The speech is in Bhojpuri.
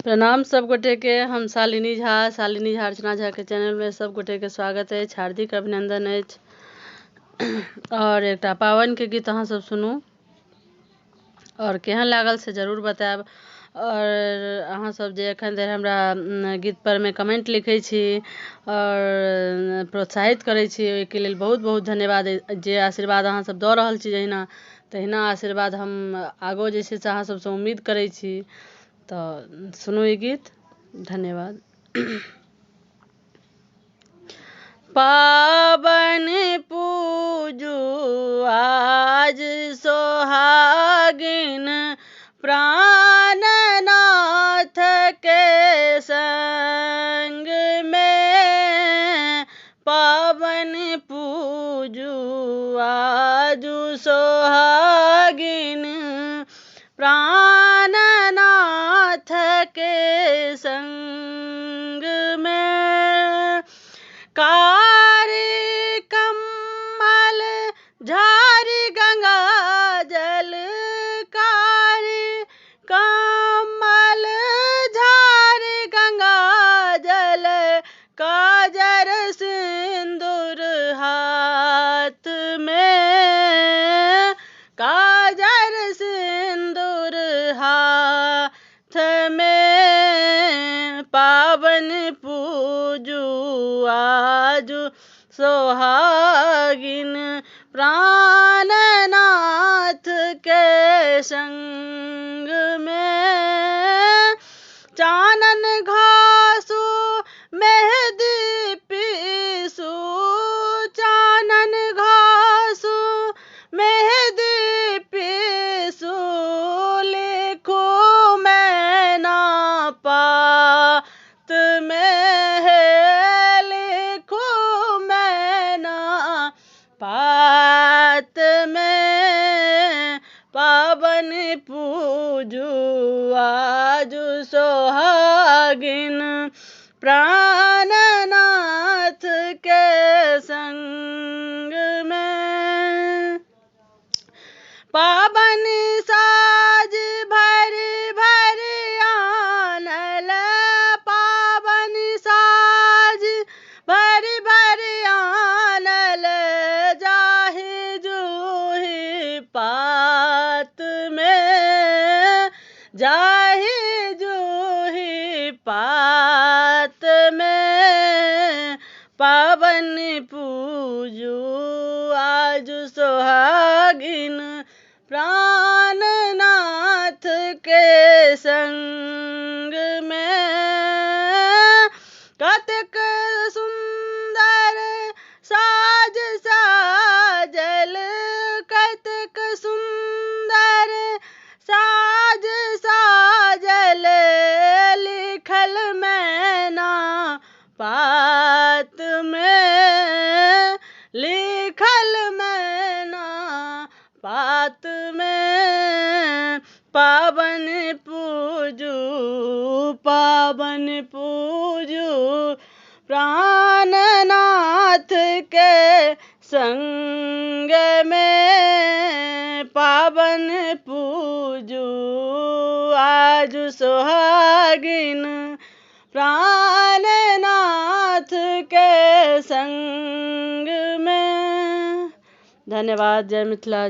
प्रणाम सब गोटे के। हम शालिनी झा अर्चना झा के चैनल में सब गोटे के स्वागत है, हार्दिक अभिनंदन है। और एक पावन के गीत अहाँ सब सुनू और केहन लागल से जरूर बताएब। और अहाँ सब जे एखन धरि हमरा गीत पर में कमेंट लिखै छी और प्रोत्साहित करै छी, ओहिके लेल बहुत बहुत धन्यवाद। जे आशीर्वाद अहाँ सब दऽ रहल छी तहिना आशीर्वाद हम आगो जे छै से अहाँ सबसँ उम्मीद करै छी। तो सुनू ये गीत। धन्यवाद। पावन पूजू आज सोहागिन, प्राणनाथ के संग में। पावन पूजू आज सोहागिन, प्राणनाथ के संग में। कारी कमल झारी गंगा जल, कारी कमल झारी गंगा जल। काजर सिंदूर हाथ में, काजर सिंदूर हाथ में। पावन पूजू आज सोहागिन, प्राणनाथ के संग में। चानन घासू मेहंदी पीसू, चानन घासू मेहंदी पीसू। लिखू मैना पात में है, लिखू मैना पात में। पावन पूजू आज सोहागिन, प्राणनाथ के संग में। पावन साज भरी भरी आनल, पावन साज भरी भरी आनल। जाहि जूही पात में, जाहि जूही पात में। पावन पूजू आज सोहागिन, प्राणनाथ के संग में। कतेक सुंदर साज साजल, कतेक सुंदर साज साजल। लिखल मैना पात में, लिखल मैना पात में। पावन पूजू, पावन पूजू प्राणनाथ के संग में। पावन पूजू आज सोहागिन, प्राणनाथ के संग में। धन्यवाद। जय मिथिला।